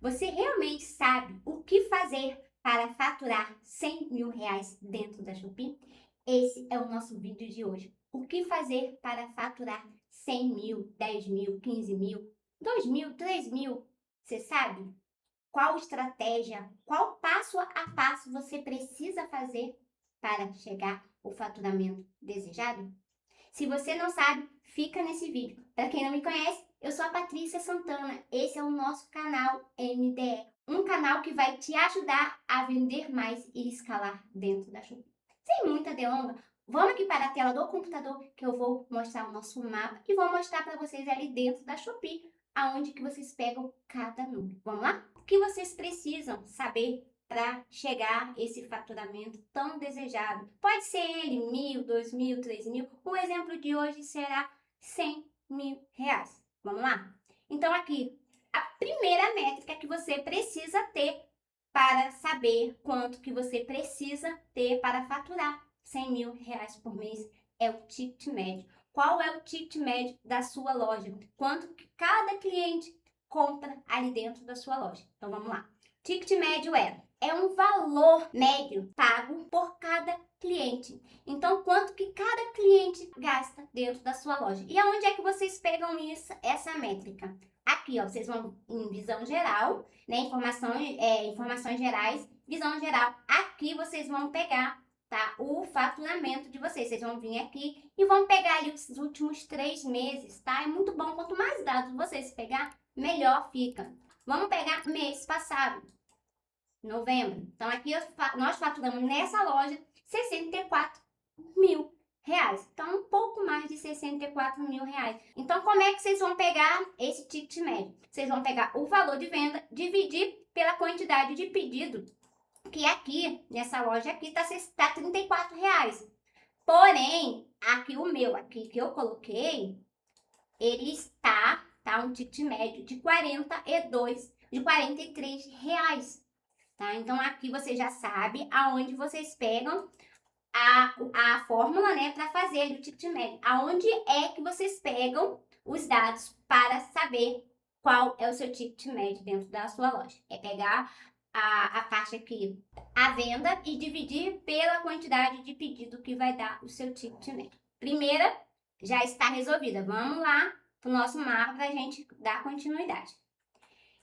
Você realmente sabe o que fazer para faturar R$ 100.000 dentro da Shopee? Esse é o nosso vídeo de hoje. O que fazer para faturar 100 mil, 10 mil, 15 mil, 2 mil, 3 mil? Você sabe? Qual estratégia, qual passo a passo você precisa fazer para chegar ao faturamento desejado? Se você não sabe, fica nesse vídeo. Para quem não me conhece, eu sou a Patrícia Santana. Esse é o nosso canal MDE, um canal que vai te ajudar a vender mais e escalar dentro da Shopee. Sem muita delonga, vamos aqui para a tela do computador que eu vou mostrar o nosso mapa e vou mostrar para vocês ali dentro da Shopee aonde que vocês pegam cada número. Vamos lá? O que vocês precisam saber para chegar a esse faturamento tão desejado? Pode ser ele 1.000, 2.000, 3.000. O exemplo de hoje será 100 mil reais. Vamos lá? Então aqui, a primeira métrica que você precisa ter para saber quanto que você precisa ter para faturar 100 mil reais por mês é o ticket médio. Qual é o ticket médio da sua loja? Quanto que cada cliente compra ali dentro da sua loja? Então vamos lá. Ticket médio é um valor médio pago por cada cliente. Então, quanto que cada cliente gasta dentro da sua loja? E aonde é que vocês pegam isso, essa métrica? Aqui, ó, vocês vão em visão geral, né? Informações gerais, visão geral. Aqui vocês vão pegar, tá? O faturamento de vocês. Vocês vão vir aqui e vão pegar ali os últimos 3 meses, tá? É muito bom. Quanto mais dados vocês pegar, melhor fica. Vamos pegar mês passado, novembro. Então, aqui nós faturamos nessa loja 64 mil reais. Então, um pouco mais de 64 mil reais. Então, como é que vocês vão pegar esse ticket médio? Vocês vão pegar o valor de venda, dividir pela quantidade de pedido, que aqui, nessa loja aqui, tá 34 reais. Porém, aqui o meu, aqui que eu coloquei, ele está, tá, um ticket médio de 43 reais. Tá? Então, aqui você já sabe aonde vocês pegam a fórmula, né, para fazer o ticket médio. Aonde é que vocês pegam os dados para saber qual é o seu ticket médio dentro da sua loja? É pegar a parte aqui, a venda, e dividir pela quantidade de pedido que vai dar o seu ticket médio. Primeira já está resolvida. Vamos lá para o nosso mapa para a gente dar continuidade.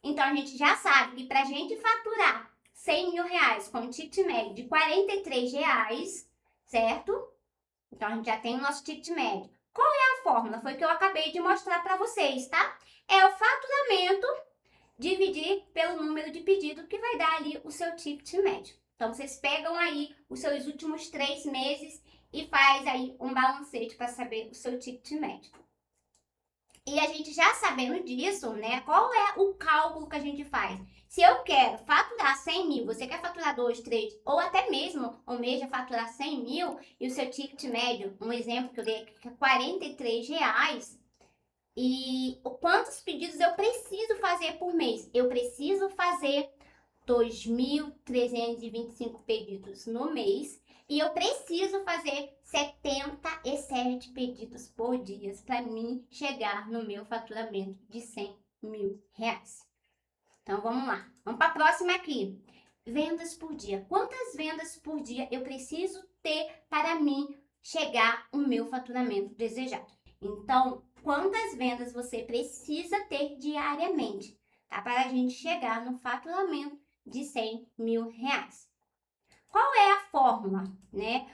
Então, a gente já sabe que para a gente faturar 100 mil reais com um ticket médio de 43 reais, certo? Então, a gente já tem o nosso ticket médio. Qual é a fórmula? Foi que eu acabei de mostrar para vocês, tá? É o faturamento dividir pelo número de pedido que vai dar ali o seu ticket médio. Então, vocês pegam aí os seus últimos 3 meses e faz aí um balancete para saber o seu ticket médio. E a gente já sabendo disso, né? Qual é o cálculo que a gente faz? Se eu quero faturar 100 mil, você quer faturar 2, 3, ou até mesmo o mês de faturar 100 mil e o seu ticket médio, um exemplo que eu dei aqui, que é 43 reais, e quantos pedidos eu preciso fazer por mês? Eu preciso fazer 2.325 pedidos no mês e eu preciso fazer 77 pedidos por dia para mim chegar no meu faturamento de 100 mil reais. Então, vamos lá. Vamos para a próxima aqui. Vendas por dia. Quantas vendas por dia eu preciso ter para mim chegar ao meu faturamento desejado? Então, quantas vendas você precisa ter diariamente, tá? Para a gente chegar no faturamento de 100 mil reais. Qual é a fórmula, né?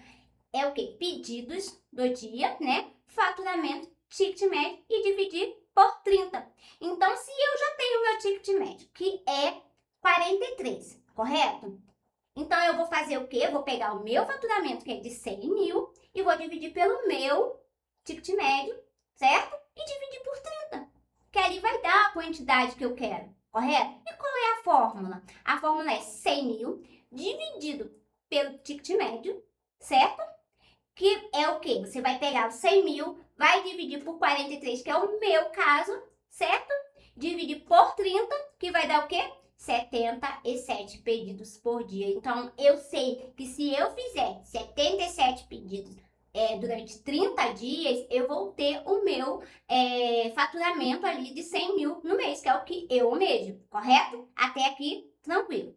É o que? Pedidos do dia, né? Faturamento, ticket médio e dividir por 30. Então, se eu já tenho meu ticket médio, que é 43, correto? Então, eu vou fazer o quê? Eu vou pegar o meu faturamento, que é de 100 mil, e vou dividir pelo meu ticket médio, certo? E dividir por 30, que ali vai dar a quantidade que eu quero, correto? E qual é a fórmula? A fórmula é 100 mil dividido pelo ticket médio, certo? Que é o quê? Você vai pegar os 100 mil, vai dividir por 43, que é o meu caso, certo? Dividir por 30, que vai dar o quê? 77 pedidos por dia. Então, eu sei que se eu fizer 77 pedidos durante 30 dias, eu vou ter o meu faturamento ali de 100 mil no mês, que é o que eu almejo, correto? Até aqui, tranquilo.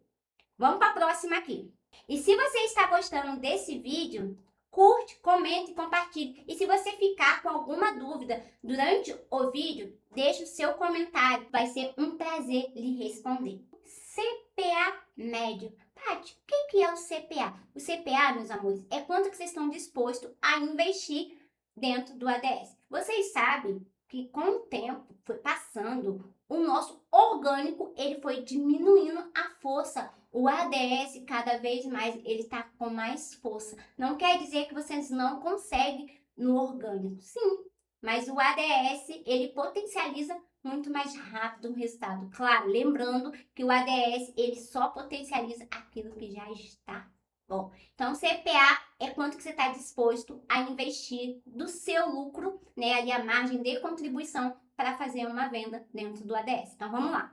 Vamos para a próxima aqui. E se você está gostando desse vídeo, curte, comente e compartilhe. E se você ficar com alguma dúvida durante o vídeo, deixe o seu comentário. Vai ser um prazer lhe responder. CPA médio. Paty, o que é o CPA? O CPA, meus amores, é quanto que vocês estão dispostos a investir dentro do ADS. Vocês sabem que com o tempo foi passando, o nosso orgânico ele foi diminuindo a força. O ADS cada vez mais ele está com mais força. Não quer dizer que vocês não conseguem no orgânico, sim, mas o ADS ele potencializa muito mais rápido o resultado. Claro, lembrando que o ADS ele só potencializa aquilo que já está bom. Então, CPA é quanto que você está disposto a investir do seu lucro, né, ali a margem de contribuição para fazer uma venda dentro do ADS. Então, vamos lá.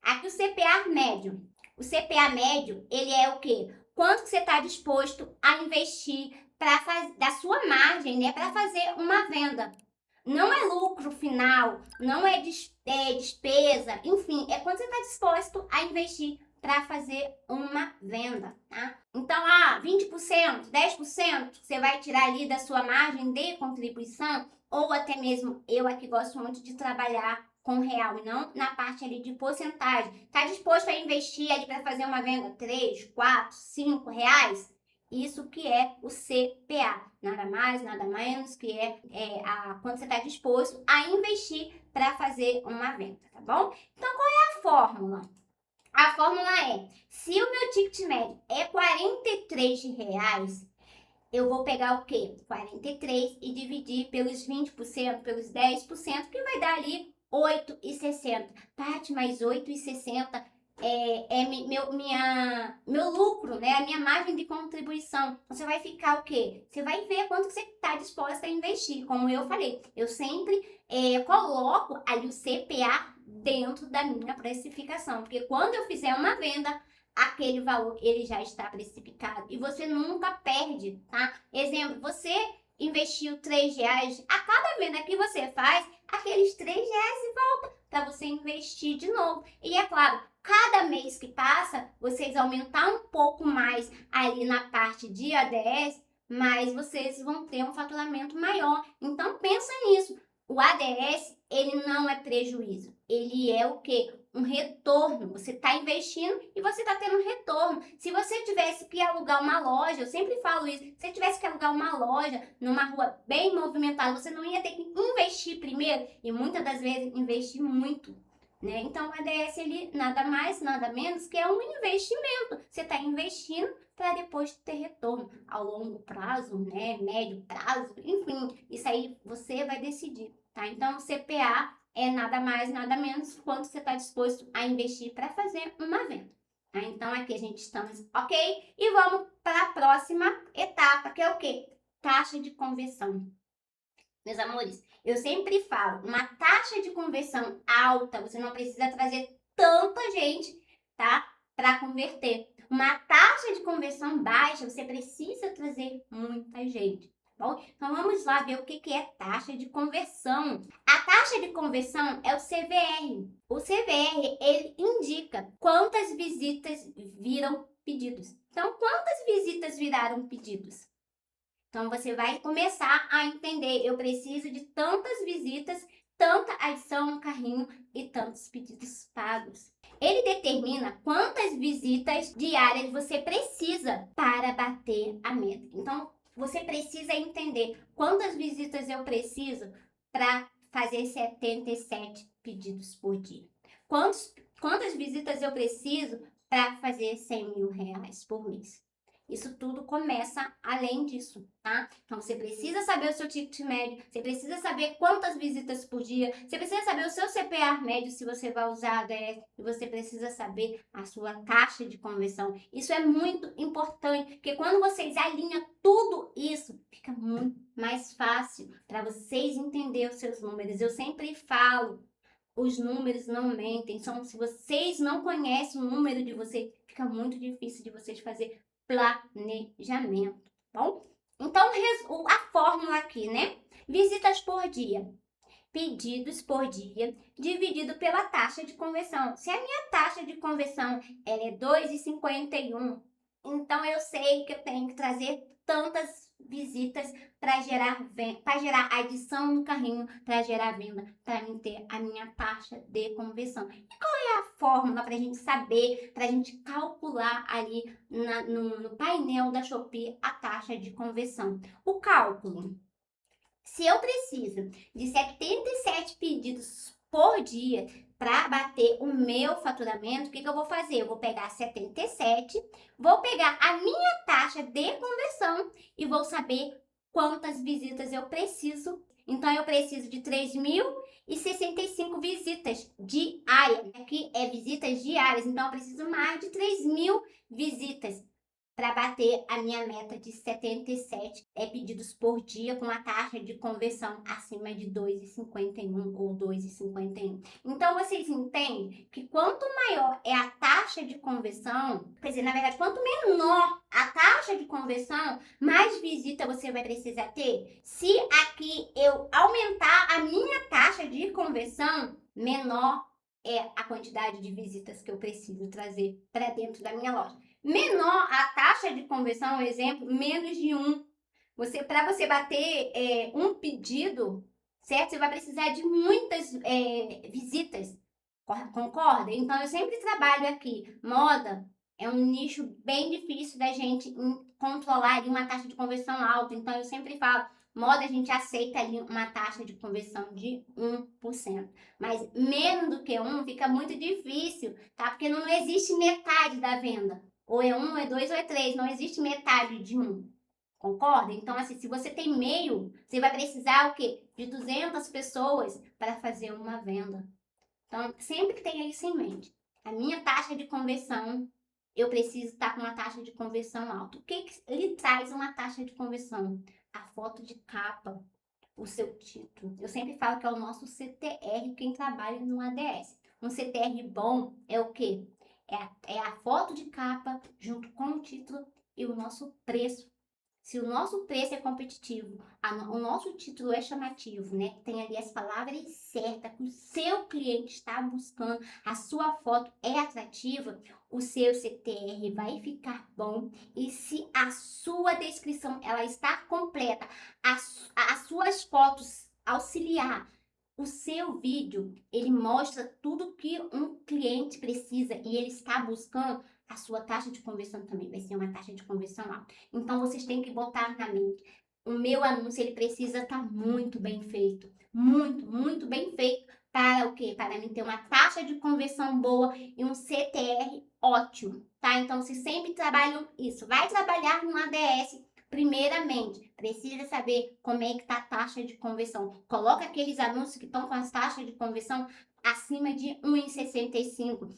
Aqui o CPA médio. O CPA médio, ele é o quê? Quanto que você está disposto a investir para fazer da sua margem, né, para fazer uma venda. Não é lucro final, não é despesa, enfim, é quanto você está disposto a investir para fazer uma venda, tá? Então, 20%, 10%, você vai tirar ali da sua margem de contribuição, ou até mesmo eu aqui gosto muito de trabalhar com real e não na parte ali de porcentagem. Está disposto a investir ali para fazer uma venda 3, 4, 5 reais? Isso que é o CPA, nada mais, nada menos que quando você está disposto a investir para fazer uma venda, tá bom? Então, qual é a fórmula? A fórmula é, se o meu ticket médio é R$ 43, eu vou pegar o quê? 43 e dividir pelos 20%, pelos 10%, que vai dar ali 8,60. Paty, mas 8,60 meu lucro, né? A minha margem de contribuição. Você vai ficar o quê? Você vai ver quanto que você está disposta a investir. Como eu falei, eu sempre coloco ali o CPA dentro da minha precificação. Porque quando eu fizer uma venda, aquele valor ele já está precificado e você nunca perde, tá? Exemplo, você investiu R$ 3, a cada venda que você faz, aqueles R$ 3 volta para você investir de novo. E é claro, cada mês que passa, vocês aumentar um pouco mais ali na parte de ADS, mas vocês vão ter um faturamento maior. Então pensa nisso. O ADS, ele não é prejuízo. Ele é o quê? Um retorno. Você está investindo e você está tendo um retorno. Se você tivesse que alugar uma loja, eu sempre falo isso, se você tivesse que alugar uma loja numa rua bem movimentada, você não ia ter que investir primeiro e muitas das vezes investir muito, né? Então o ADS ele nada mais, nada menos que é um investimento. Você está investindo para depois ter retorno ao longo prazo, né? Médio prazo, enfim, isso aí você vai decidir, tá? Então o CPA é nada mais, nada menos quanto você está disposto a investir para fazer uma venda. Tá? Então, aqui a gente estamos ok? E vamos para a próxima etapa, que é o quê? Taxa de conversão. Meus amores, eu sempre falo, uma taxa de conversão alta, você não precisa trazer tanta gente, tá? Para converter. Uma taxa de conversão baixa, você precisa trazer muita gente. Bom, então vamos lá ver o que é taxa de conversão. A taxa de conversão é o CVR. O CVR, ele indica quantas visitas viram pedidos. Então, quantas visitas viraram pedidos? Então, você vai começar a entender, eu preciso de tantas visitas, tanta adição no carrinho e tantos pedidos pagos. Ele determina quantas visitas diárias você precisa para bater a meta. Então, você precisa entender quantas visitas eu preciso para fazer 77 pedidos por dia. Quantas visitas eu preciso para fazer 100 mil reais por mês. Isso tudo começa além disso, tá? Então, você precisa saber o seu ticket médio, você precisa saber quantas visitas por dia, você precisa saber o seu CPA médio, se você vai usar ADS, e você precisa saber a sua taxa de conversão. Isso é muito importante, porque quando vocês alinham tudo isso, fica muito mais fácil para vocês entenderem os seus números. Eu sempre falo, os números não mentem. Se vocês não conhecem o número de vocês, fica muito difícil de vocês fazer planejamento, bom? Então, a fórmula aqui, né? Visitas por dia, pedidos por dia, dividido pela taxa de conversão. Se a minha taxa de conversão ela é 2,51, então eu sei que eu tenho que trazer tantas visitas para gerar adição no carrinho, para gerar venda, para mim ter a minha taxa de conversão. E qual é a fórmula para a gente saber, para a gente calcular ali no painel da Shopee a taxa de conversão? O cálculo. Se eu preciso de 77 pedidos por dia para bater o meu faturamento, o que eu vou fazer? Eu vou pegar 77, vou pegar a minha taxa de conversão e vou saber quantas visitas eu preciso. Então, eu preciso de 3.065 visitas diárias. Aqui é visitas diárias, então eu preciso mais de 3.000 visitas para bater a minha meta de 77 pedidos por dia com a taxa de conversão acima de 2,51 ou 2,51. Então, vocês entendem que quanto maior é a taxa de conversão, quer dizer, na verdade, quanto menor a taxa de conversão, mais visita você vai precisar ter. Se aqui eu aumentar a minha taxa de conversão, menor é a quantidade de visitas que eu preciso trazer para dentro da minha loja. Menor a taxa de conversão, exemplo, menos de 1. Para você bater um pedido, certo? Você vai precisar de muitas visitas, concorda? Então, eu sempre trabalho aqui. Moda é um nicho bem difícil da gente controlar uma taxa de conversão alta. Então, eu sempre falo, moda a gente aceita ali uma taxa de conversão de 1%. Mas menos do que 1 fica muito difícil, tá? Porque não existe metade da venda. Ou é 1, ou é 2, ou é 3. Não existe metade de 1. Concorda? Então, assim, se você tem meio, você vai precisar o quê? De 200 pessoas para fazer uma venda. Então, sempre tenha isso em mente. A minha taxa de conversão, eu preciso estar com uma taxa de conversão alta. O que ele traz uma taxa de conversão? A foto de capa, o seu título. Eu sempre falo que é o nosso CTR, quem trabalha no ADS. Um CTR bom é o quê? É a foto de capa junto com o título e o nosso preço. Se o nosso preço é competitivo, o nosso título é chamativo, né? Tem ali as palavras certas que o seu cliente está buscando, a sua foto é atrativa, o seu CTR vai ficar bom. E se a sua descrição ela está completa, as suas fotos auxiliar, o seu vídeo, ele mostra tudo que um cliente precisa e ele está buscando, a sua taxa de conversão também vai ser uma taxa de conversão alta. Então, vocês têm que botar na mente. O meu anúncio, ele precisa estar muito bem feito. Muito, muito bem feito. Para o quê? Para mim ter uma taxa de conversão boa e um CTR ótimo, tá? Então, vocês sempre trabalham isso. Vai trabalhar no ADS. Primeiramente, precisa saber como é que está a taxa de conversão. Coloca aqueles anúncios que estão com as taxas de conversão acima de 1,65.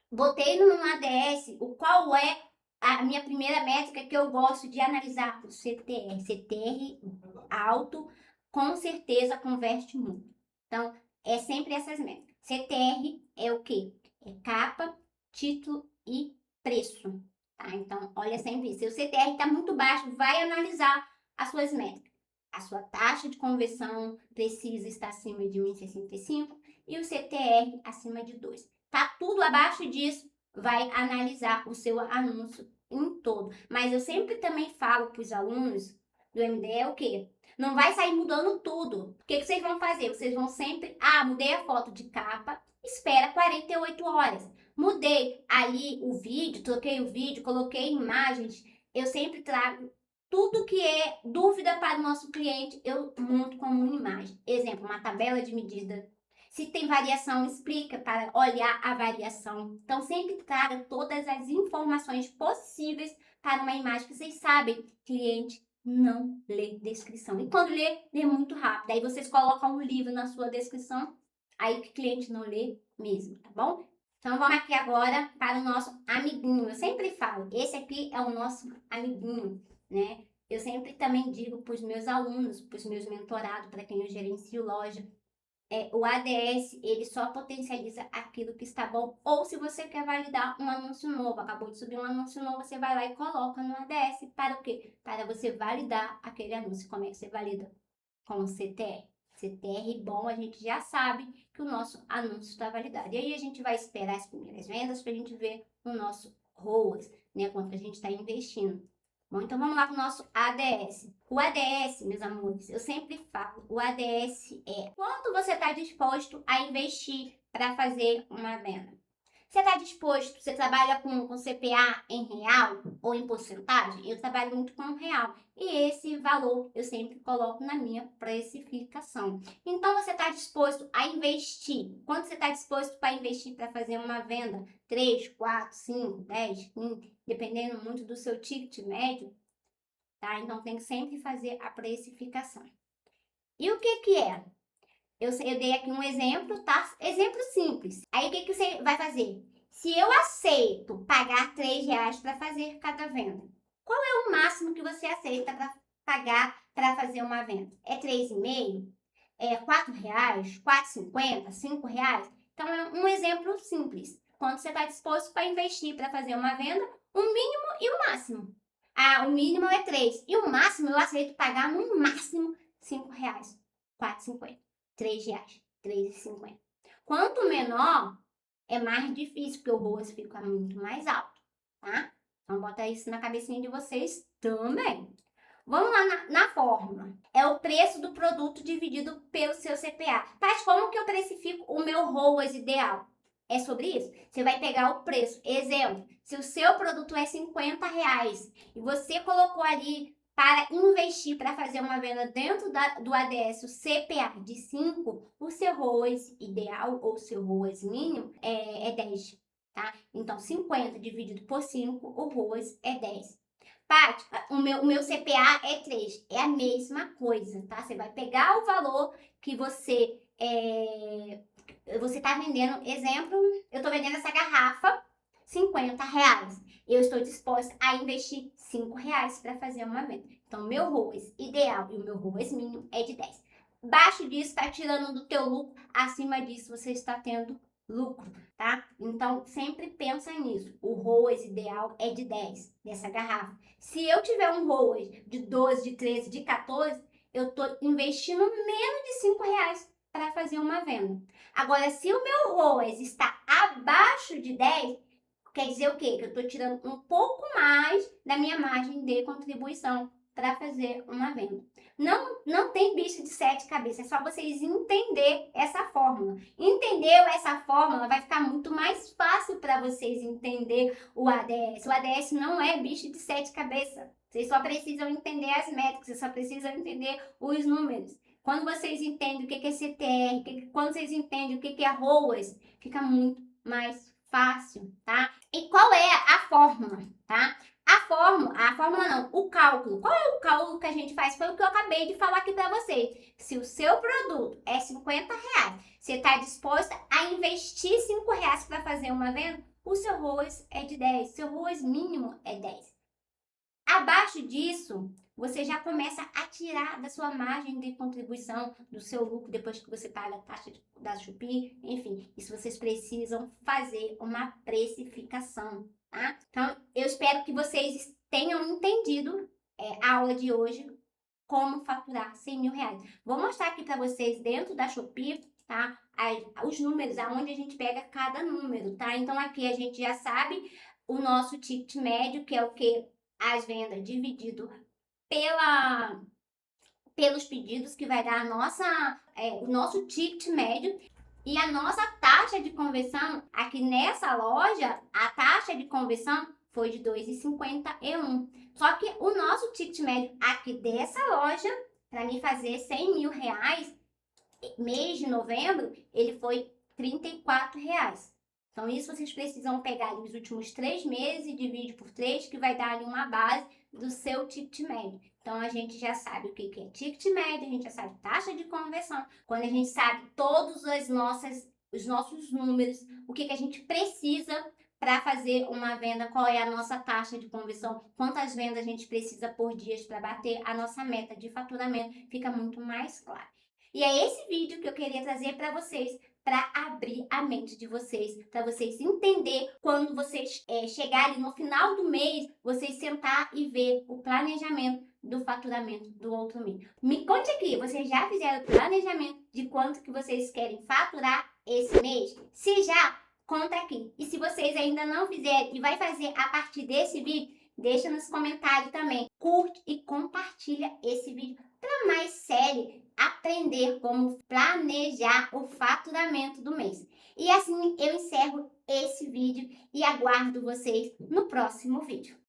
Botei no ADS o qual é a minha primeira métrica que eu gosto de analisar, o CTR. CTR alto, com certeza converte muito. Então, é sempre essas métricas. CTR é o quê? É capa, título e preço. Tá? Então, olha sempre isso. Se o CTR está muito baixo, vai analisar as suas métricas. A sua taxa de conversão precisa estar acima de 1,65 e o CTR acima de 2. Tá tudo abaixo disso, vai analisar o seu anúncio em todo. Mas eu sempre também falo para os alunos do MDE o quê? Não vai sair mudando tudo. O que vocês vão fazer? Vocês vão sempre, mudei a foto de capa, espera 48 horas. Mudei ali o vídeo, troquei o vídeo, coloquei imagens. Eu sempre trago tudo que é dúvida para o nosso cliente, eu monto como uma imagem. Exemplo, uma tabela de medida. Se tem variação, explica para olhar a variação. Então, sempre traga todas as informações possíveis para uma imagem que vocês sabem, cliente não lê descrição. E quando lê muito rápido. Aí vocês colocam um livro na sua descrição, aí que o cliente não lê mesmo, tá bom? Então, vamos aqui agora para o nosso amiguinho. Eu sempre falo, esse aqui é o nosso amiguinho, né? Eu sempre também digo para os meus alunos, para os meus mentorados, para quem eu gerencio loja, o ADS, ele só potencializa aquilo que está bom, ou se você quer validar um anúncio novo, acabou de subir um anúncio novo, você vai lá e coloca no ADS, para o quê? Para você validar aquele anúncio. Como é que você valida? Com o CTR. CTR bom, a gente já sabe que o nosso anúncio está validado. E aí a gente vai esperar as primeiras vendas para a gente ver o nosso ROAS, né, quanto a gente está investindo. Bom, então vamos lá para o nosso ADS. O ADS, meus amores, eu sempre falo, o ADS é quanto você está disposto a investir para fazer uma venda. Você está disposto? Você trabalha com CPA em real ou em porcentagem? Eu trabalho muito com real. E esse valor eu sempre coloco na minha precificação. Então, você está disposto a investir? Quanto você está disposto para investir para fazer uma venda? 3, 4, 5, 10, 15, dependendo muito do seu ticket médio, tá? Então, tem que sempre fazer a precificação. E o que é? Eu dei aqui um exemplo, tá? Exemplo simples. Aí, o que você vai fazer? Se eu aceito pagar R$ 3 para fazer cada venda, qual é o máximo que você aceita para pagar para fazer uma venda? É 3,5? É R$ 4? R$ 4,50? R$ 5? Então, é um exemplo simples. Quanto você está disposto para investir para fazer uma venda, o mínimo e o máximo. Ah, o mínimo é 3 e o máximo eu aceito pagar no máximo R$ 5, R$ 4,50. R$ 3,50. Quanto menor, é mais difícil, porque o ROAS fica muito mais alto, tá? Então, bota isso na cabecinha de vocês também. Vamos lá na fórmula. É o preço do produto dividido pelo seu CPA. Mas como que eu precifico o meu ROAS ideal? É sobre isso? Você vai pegar o preço. Exemplo, se o seu produto é R$ 50 e você colocou ali para investir, para fazer uma venda dentro do ADS, o CPA de 5, o seu ROAS ideal ou seu ROAS mínimo é 10, tá? Então, 50 dividido por 5, o ROAS é 10. Paty, o meu CPA é 3. É a mesma coisa, tá? Você vai pegar o valor que você está vendendo. Exemplo, eu estou vendendo essa garrafa R$ 50. Eu estou disposta a investir R$ 5 para fazer uma venda. Então, meu ROAS ideal e o meu ROAS mínimo é de 10. Baixo disso, está tirando do teu lucro. Acima disso, você está tendo lucro, tá? Então, sempre pensa nisso. O ROAS ideal é de 10 dessa garrafa. Se eu tiver um ROAS de 12, de 13, de 14, eu estou investindo menos de R$ 5 para fazer uma venda. Agora, se o meu ROAS está abaixo de 10, quer dizer o quê? Que eu estou tirando um pouco mais da minha margem de contribuição para fazer uma venda. Não tem bicho de 7 cabeças, é só vocês entender essa fórmula. Entendeu essa fórmula, vai ficar muito mais fácil para vocês entender o ADS. O ADS não é bicho de 7 cabeças. Vocês só precisam entender as métricas, vocês só precisam entender os números. Quando vocês entendem o que é CTR, quando vocês entendem o que é ROAS, fica muito mais fácil, tá? E qual é a fórmula, tá? A fórmula não, o cálculo. Qual é o cálculo que a gente faz? Foi o que eu acabei de falar aqui para vocês. Se o seu produto é R$ 50, você está disposta a investir R$ 5 para fazer uma venda, o seu ROAS é de 10, seu ROAS mínimo é 10. Abaixo disso, você já começa a tirar da sua margem de contribuição, do seu lucro, depois que você paga a taxa da Shopee, enfim, isso vocês precisam fazer uma precificação, tá? Então, eu espero que vocês tenham entendido a aula de hoje, como faturar R$ 100.000. Vou mostrar aqui para vocês dentro da Shopee, tá? Os números, aonde a gente pega cada número, tá? Então, aqui a gente já sabe o nosso ticket médio, que é o que? As vendas dividido pelos pedidos, que vai dar o nosso ticket médio. E a nossa taxa de conversão, aqui nessa loja, a taxa de conversão foi de 2,51. Só que o nosso ticket médio aqui dessa loja, para me fazer R$ 100.000, mês de novembro, ele foi R$ 34. Então, isso vocês precisam pegar ali os últimos 3 meses e dividir por 3, que vai dar ali uma base do seu ticket médio. Então, a gente já sabe o que é ticket médio, a gente já sabe taxa de conversão. Quando a gente sabe todos os nossos números, o que a gente precisa para fazer uma venda, qual é a nossa taxa de conversão, quantas vendas a gente precisa por dia para bater a nossa meta de faturamento, fica muito mais claro. E é esse vídeo que eu queria trazer para vocês, para abrir a mente de vocês, para vocês entender quando vocês chegarem no final do mês, vocês sentar e ver o planejamento do faturamento do outro mês. Me conte aqui, vocês já fizeram o planejamento de quanto que vocês querem faturar esse mês? Se já, conta aqui. E se vocês ainda não fizerem e vai fazer a partir desse vídeo, deixa nos comentários também. Curte e compartilha esse vídeo para mais série aprender como planejar o faturamento do mês. E assim eu encerro esse vídeo e aguardo vocês no próximo vídeo.